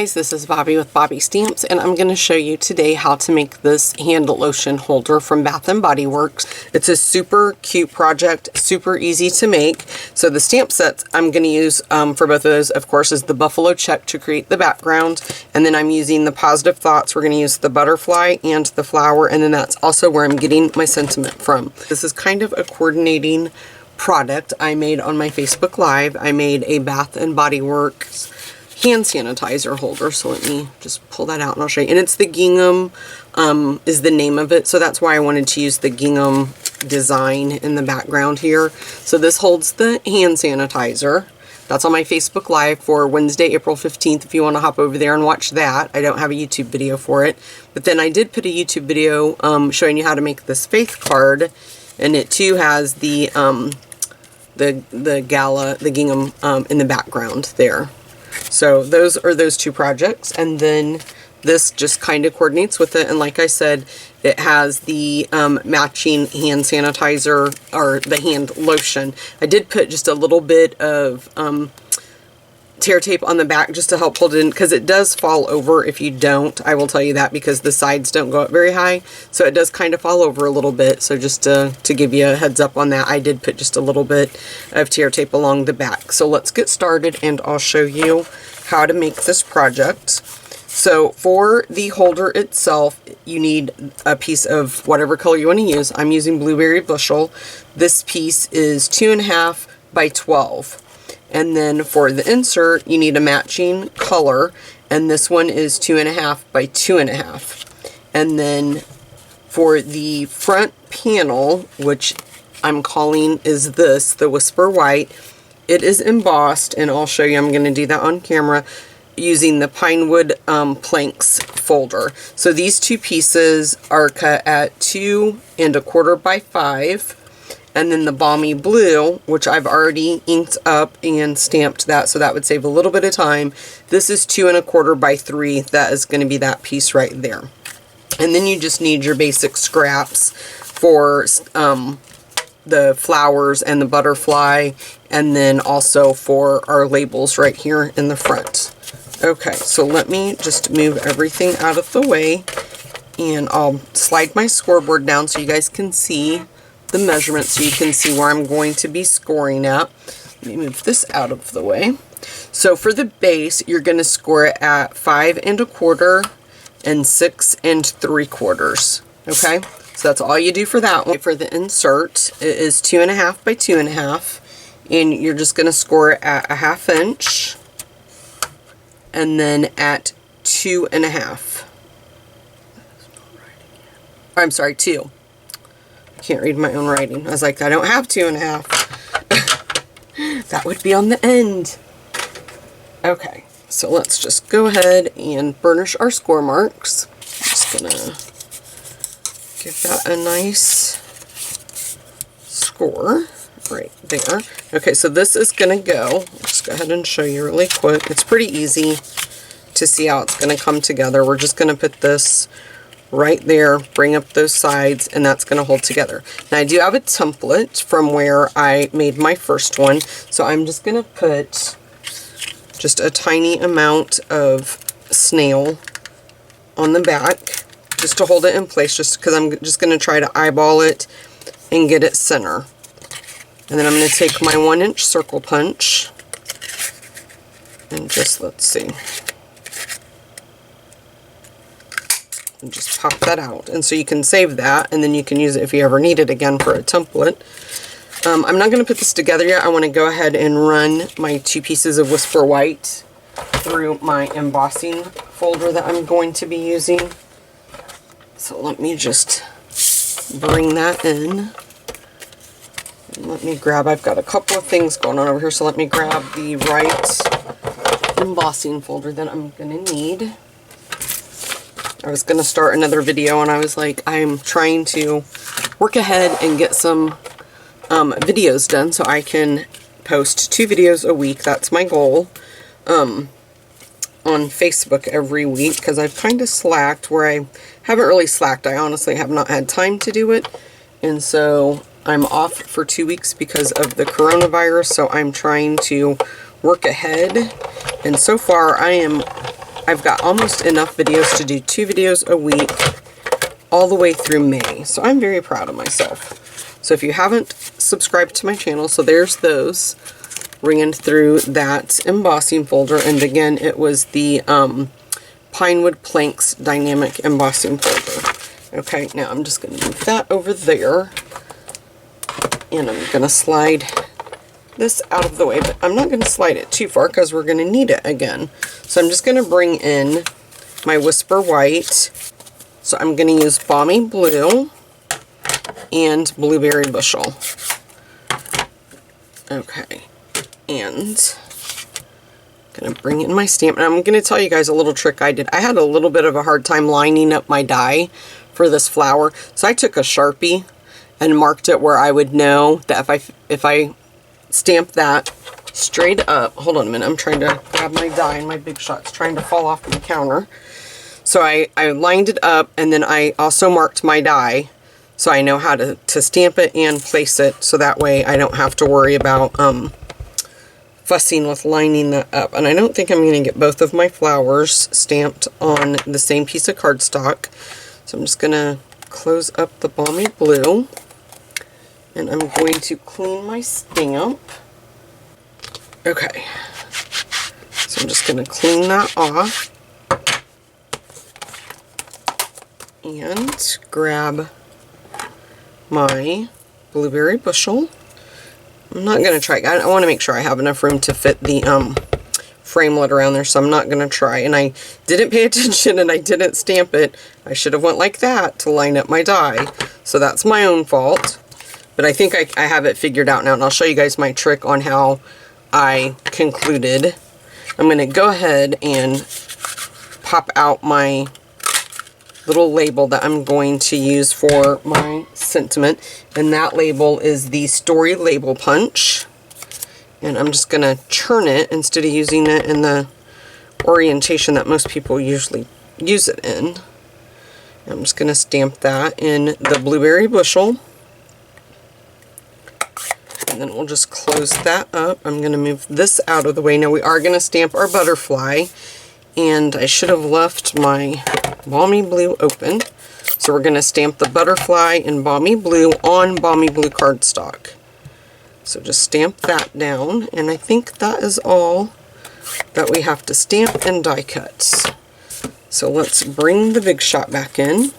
guys, this is Bobby with Bobby Stamps, and I'm going to show you today how to make this hand lotion holder from Bath & Body Works. It's a super cute project, super easy to make. So the stamp sets I'm going to use for both of those, of course, is the buffalo check to create the background, and then I'm using the positive thoughts. We're going to use the butterfly and the flower, and then that's also where I'm getting my sentiment from. This is kind of a coordinating product I made on my Facebook Live. I made a Bath & Body Works hand sanitizer holder, so let me just pull that out and I'll show you. And it's the gingham is the name of it, so that's why I wanted to use the gingham design in the background here. So this holds the hand sanitizer. That's on my Facebook Live for Wednesday, April 15th, if you want to hop over there and watch that. I don't have a YouTube video for it, but then I did put a YouTube video showing you how to make this faith card, and it too has the gingham in the background there. So those are those two projects, and then this just kind of coordinates with it. And like I said, it has the matching hand sanitizer, or the hand lotion. I did put just a little bit of tear tape on the back just to help hold it in, because it does fall over if you don't. I will tell you that, because the sides don't go up very high, so it does kind of fall over a little bit. So just to give you a heads up on that, I did put just a little bit of tear tape along the back. So let's get started and I'll show you how to make this project. So for the holder itself, you need a piece of whatever color you want to use. I'm using Blueberry Bushel. This piece is 2.5 by 12. And then for the insert, you need a matching color, and this one is 2.5 by 2.5. And then for the front panel, which I'm calling is this, the Whisper White, it is embossed, and I'll show you, I'm going to do that on camera, using the Pinewood Planks folder. So these two pieces are cut at 2.25 by 5. And then the Balmy Blue, which I've already inked up and stamped that, so that would save a little bit of time. This is 2.25 by 3. That is going to be that piece right there. And then you just need your basic scraps for the flowers and the butterfly, and then also for our labels right here in the front. Okay, so let me just move everything out of the way, and I'll slide my scoreboard down so you guys can see the measurements, so you can see where I'm going to be scoring at. Let me move this out of the way. So for the base, you're going to score it at 5.25 and 6.75. Okay, so that's all you do for that one. For the insert, it is 2.5 by 2.5, and you're just going to score it at 1/2 inch, and then at 2.5. I'm sorry, 2. Can't read my own writing. I was like, I don't have 2.5. That would be on the end. Okay, so let's just go ahead and burnish our score marks. I'm just gonna give that a nice score right there. Okay, so this is gonna go. Let's go ahead and show you really quick. It's pretty easy to see how it's gonna come together. We're just gonna put this right there, bring up those sides, and that's going to hold together. Now I do have a template from where I made my first one, so I'm just going to put just a tiny amount of snail on the back just to hold it in place, just because I'm just going to try to eyeball it and get it center. And then I'm going to take my 1-inch circle punch and just, let's see, and just pop that out. And so you can save that, and then you can use it if you ever need it again for a template. I'm not going to put this together yet. I want to go ahead and run my 2 pieces of Whisper White through my embossing folder that I'm going to be using. So let me just bring that in. And let me grab, I've got a couple of things going on over here, so let me grab the right embossing folder that I'm going to need. I was going to start another video, and I was like, I'm trying to work ahead and get some videos done so I can post 2 videos a week. That's my goal on Facebook every week, because I've kind of slacked where I haven't really slacked. I honestly have not had time to do it, and so I'm off for 2 weeks because of the coronavirus, so I'm trying to work ahead. And so far I I've got almost enough videos to do 2 videos a week all the way through May. So I'm very proud of myself. So if you haven't subscribed to my channel, so there's those ringing through that embossing folder. And again, it was the Pinewood Planks Dynamic Embossing folder. Okay, now I'm just going to move that over there. And I'm going to slide this out of the way, but I'm not going to slide it too far because we're going to need it again. So I'm just going to bring in my Whisper White. So I'm going to use Balmy Blue and Blueberry Bushel. Okay, and I'm going to bring in my stamp. And I'm going to tell you guys a little trick I did. I had a little bit of a hard time lining up my die for this flower. So I took a Sharpie and marked it where I would know that if I stamp that straight up, hold on a minute, I'm trying to grab my die and my Big Shot's trying to fall off my counter. So I lined it up, and then I also marked my die so I know how to stamp it and place it, so that way I don't have to worry about fussing with lining that up. And I don't think I'm going to get both of my flowers stamped on the same piece of cardstock. So I'm just going to close up the Balmy Blue, and I'm going to clean my stamp. Okay, so I'm just going to clean that off and grab my Blueberry Bushel. I'm not going to try, I want to make sure I have enough room to fit the framelit around there, so I'm not going to try. And I didn't pay attention and I didn't stamp it. I should have went like that to line up my die, so that's my own fault. But I think I have it figured out now, and I'll show you guys my trick on how I concluded. I'm going to go ahead and pop out my little label that I'm going to use for my sentiment, and that label is the Story Label Punch. And I'm just going to churn it instead of using it in the orientation that most people usually use it in. I'm just going to stamp that in the Blueberry Bushel. And then we'll just close that up. I'm going to move this out of the way. Now we are going to stamp our butterfly, and I should have left my Balmy Blue open. So we're going to stamp the butterfly in Balmy Blue on Balmy Blue cardstock. So just stamp that down, and I think that is all that we have to stamp and die cut. So let's bring the Big Shot back in.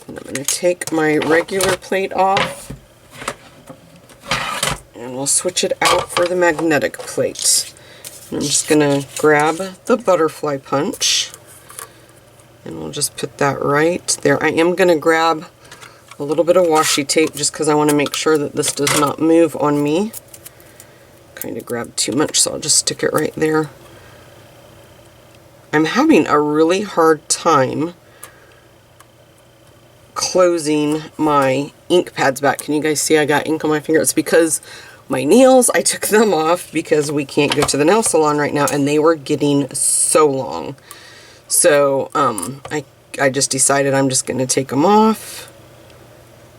And I'm going to take my regular plate off, and we'll switch it out for the magnetic plate. And I'm just going to grab the butterfly punch, and we'll just put that right there. I am going to grab a little bit of washi tape just because I want to make sure that this does not move on me. Kind of grabbed too much, so I'll just stick it right there. I'm having a really hard time closing my ink pads back. Can you guys see I got ink on my finger? It's because my nails, I took them off because we can't go to the nail salon right now, and they were getting so long. So I just decided I'm just going to take them off.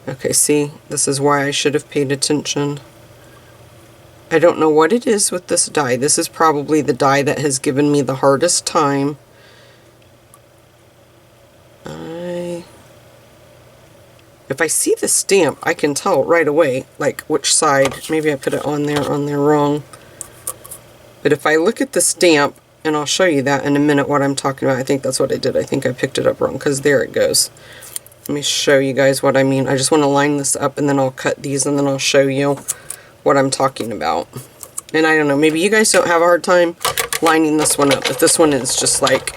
Okay, see, this is why I should have paid attention. I don't know what it is with this die. This is probably the die that has given me the hardest time. If I see the stamp, I can tell right away, like, which side. Maybe I put it on there wrong. But if I look at the stamp, and I'll show you that in a minute what I'm talking about. I think that's what I did. I think I picked it up wrong, because there it goes. Let me show you guys what I mean. I just want to line this up, and then I'll cut these, and then I'll show you what I'm talking about. And I don't know, maybe you guys don't have a hard time lining this one up, but this one is just like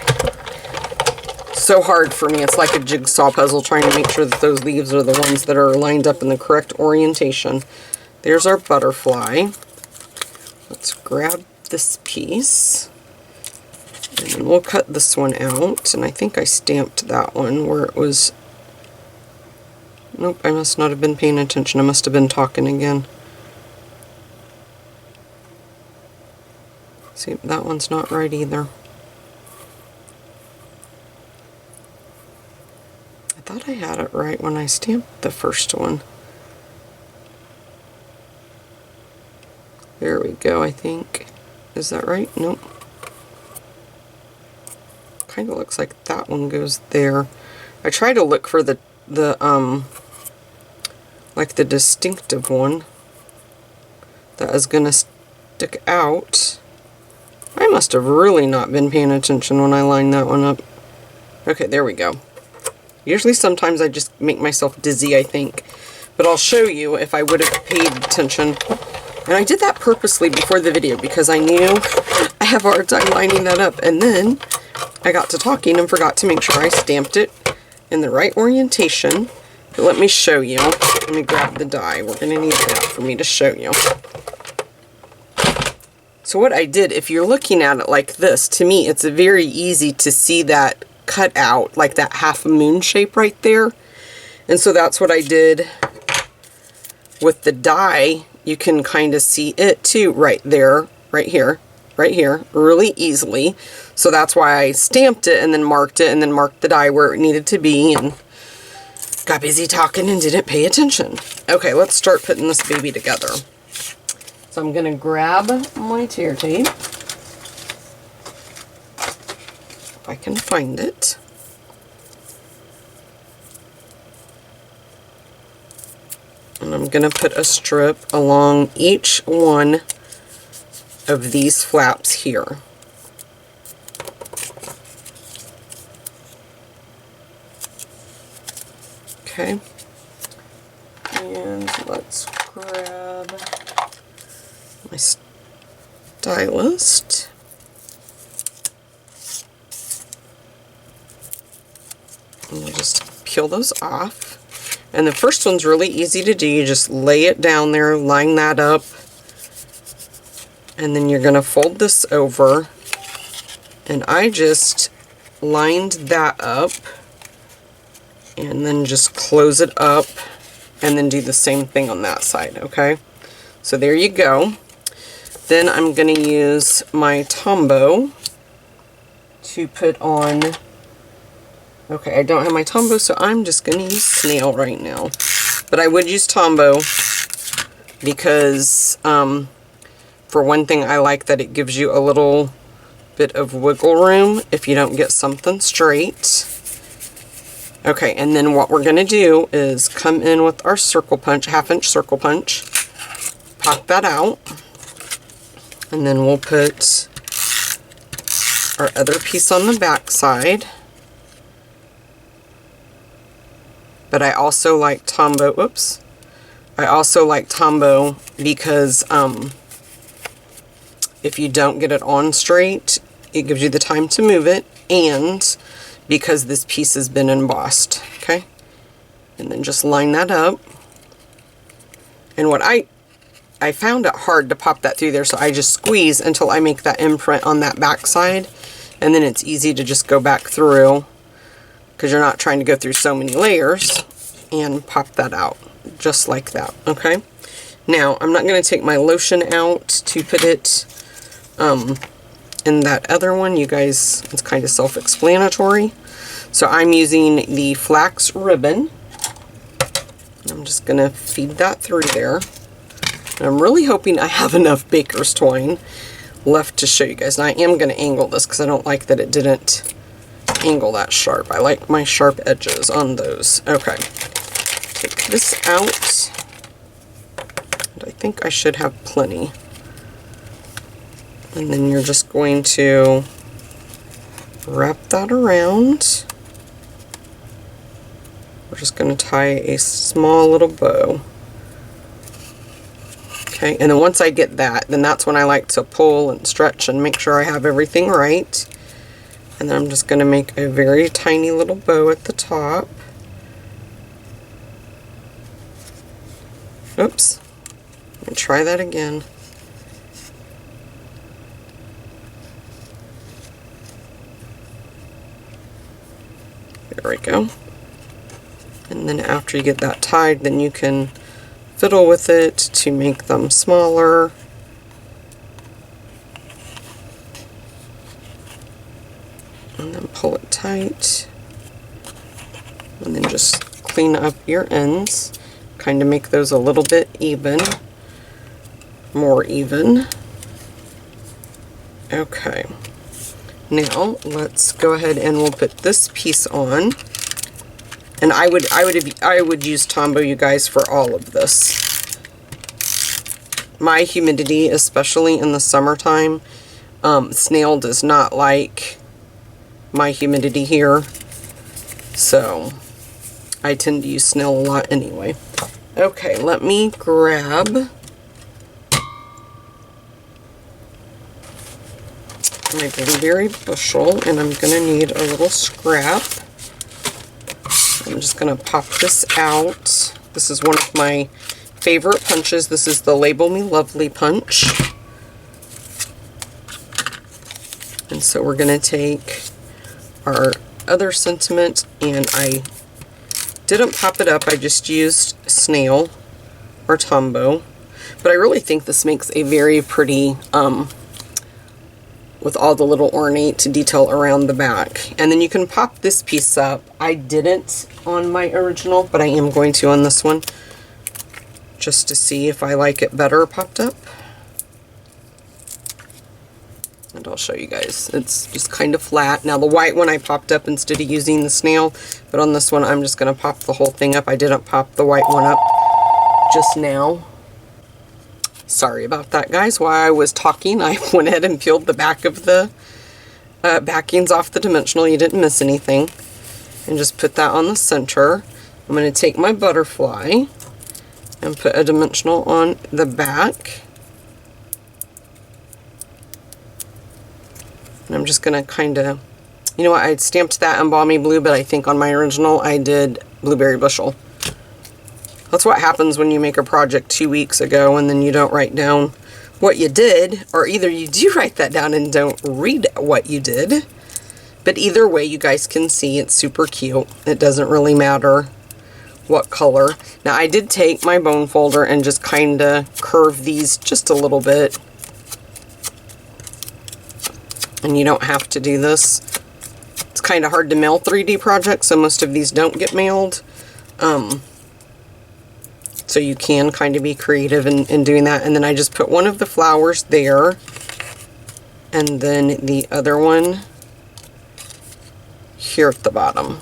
so hard for me. It's like a jigsaw puzzle trying to make sure that those leaves are the ones that are lined up in the correct orientation. There's our butterfly. Let's grab this piece, and then we'll cut this one out. And I think I stamped that one where it was... Nope, I must not have been paying attention. I must have been talking again. See, that one's not right either. I thought I had it right when I stamped the first one. There we go, I think. Is that right? Nope. kind of looks like that one goes there. I try to look for the like the distinctive one that is gonna stick out. I must have really not been paying attention when I lined that one up. Okay, there we go. Usually sometimes I just make myself dizzy, I think. But I'll show you if I would have paid attention. And I did that purposely before the video because I knew I have a hard time lining that up. And then I got to talking and forgot to make sure I stamped it in the right orientation. But let me show you. Let me grab the die. We're going to need that for me to show you. So what I did, if you're looking at it like this, to me it's very easy to see that cut out, like that half moon shape right there. And so that's what I did with the die. You can kind of see it too right there, right here, really easily. So that's why I stamped it and then marked it and then marked the die where it needed to be, and got busy talking and didn't pay attention. Okay, let's start putting this baby together. So I'm going to grab my tear tape, if I can find it. And I'm going to put a strip along each one of these flaps here. Okay. And let's grab my stylist. And we'll just peel those off. And the first one's really easy to do. You just lay it down there, line that up, and then you're going to fold this over. And I just lined that up and then just close it up and then do the same thing on that side, okay? So there you go. Then I'm going to use my Tombow to put on. Okay, I don't have my Tombow, so I'm just going to use Snail right now. But I would use Tombow because, for one thing, I like that it gives you a little bit of wiggle room if you don't get something straight. Okay, and then what we're going to do is come in with our circle punch, half-inch circle punch, pop that out, and then we'll put our other piece on the back side. But I also like Tombow, whoops, I also like Tombow because if you don't get it on straight, it gives you the time to move it, and because this piece has been embossed, okay? And then just line that up. And what I found it hard to pop that through there, so I just squeeze until I make that imprint on that back side, and then it's easy to just go back through because you're not trying to go through so many layers, and pop that out just like that, okay? Now I'm not going to take my lotion out to put it in that other one. You guys, it's kind of self-explanatory. So I'm using the flax ribbon. I'm just going to feed that through there. And I'm really hoping I have enough baker's twine left to show you guys. And I am going to angle this because I don't like that it didn't angle that sharp. I like my sharp edges on those. Okay. Take this out. And I think I should have plenty. And then you're just going to wrap that around. We're just going to tie a small little bow. Okay, and then once I get that, then that's when I like to pull and stretch and make sure I have everything right. And then I'm just going to make a very tiny little bow at the top. Oops. Let me try that again. There we go. And then after you get that tied, then you can fiddle with it to make them smaller. And then pull it tight. And then just clean up your ends. Kind of make those a little bit even. More even. Okay. Now let's go ahead and we'll put this piece on. And I would use Tombow, you guys, for all of this. My humidity, especially in the summertime, snail does not like my humidity here, so I tend to use snail a lot anyway. Okay, let me grab my blueberry bushel, and I'm going to need a little scrap. I'm just going to pop this out. This is one of my favorite punches. This is the Label Me Lovely punch. And so we're going to take our other sentiment, and I didn't pop it up. I just used snail or Tombow. But I really think this makes a very pretty with all the little ornate detail around the back. And then you can pop this piece up. I didn't on my original, but I am going to on this one, just to see if I like it better popped up. And I'll show you guys. It's just kind of flat. Now the white one I popped up instead of using the snail, but on this one I'm just going to pop the whole thing up. I didn't pop the white one up just now. Sorry about that, guys. While I was talking, I went ahead and peeled the back of the backings off the dimensional. You didn't miss anything. And just put that on the center. I'm going to take my butterfly and put a dimensional on the back. And I'm just going to kind of, you know what, I stamped that in Balmy Blue, but I think on my original I did Blueberry Bushel. That's what happens when you make a project 2 weeks ago and then you don't write down what you did, or either you do write that down and don't read what you did. But either way, you guys can see it's super cute. It doesn't really matter what color. Now I did take my bone folder and just kind of curve these just a little bit. And you don't have to do this. It's kind of hard to mail 3D projects, so most of these don't get mailed. So you can kind of be creative in doing that. And then I just put one of the flowers there, and then the other one here at the bottom.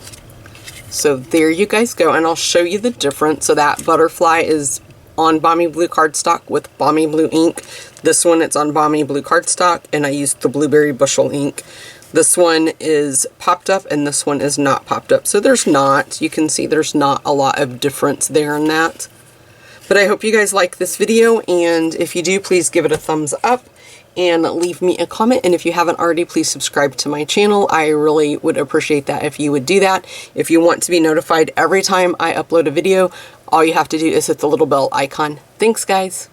So there you guys go, and I'll show you the difference. So that butterfly is on Balmy Blue cardstock with Balmy Blue ink. This one, it's on Balmy Blue cardstock, and I used the Blueberry Bushel ink. This one is popped up, and this one is not popped up. So there's not, you can see there's not a lot of difference there in that. But I hope you guys like this video, and if you do, please give it a thumbs up and leave me a comment. And if you haven't already, please subscribe to my channel. I really would appreciate that if you would do that. If you want to be notified every time I upload a video, all you have to do is hit the little bell icon. Thanks, guys.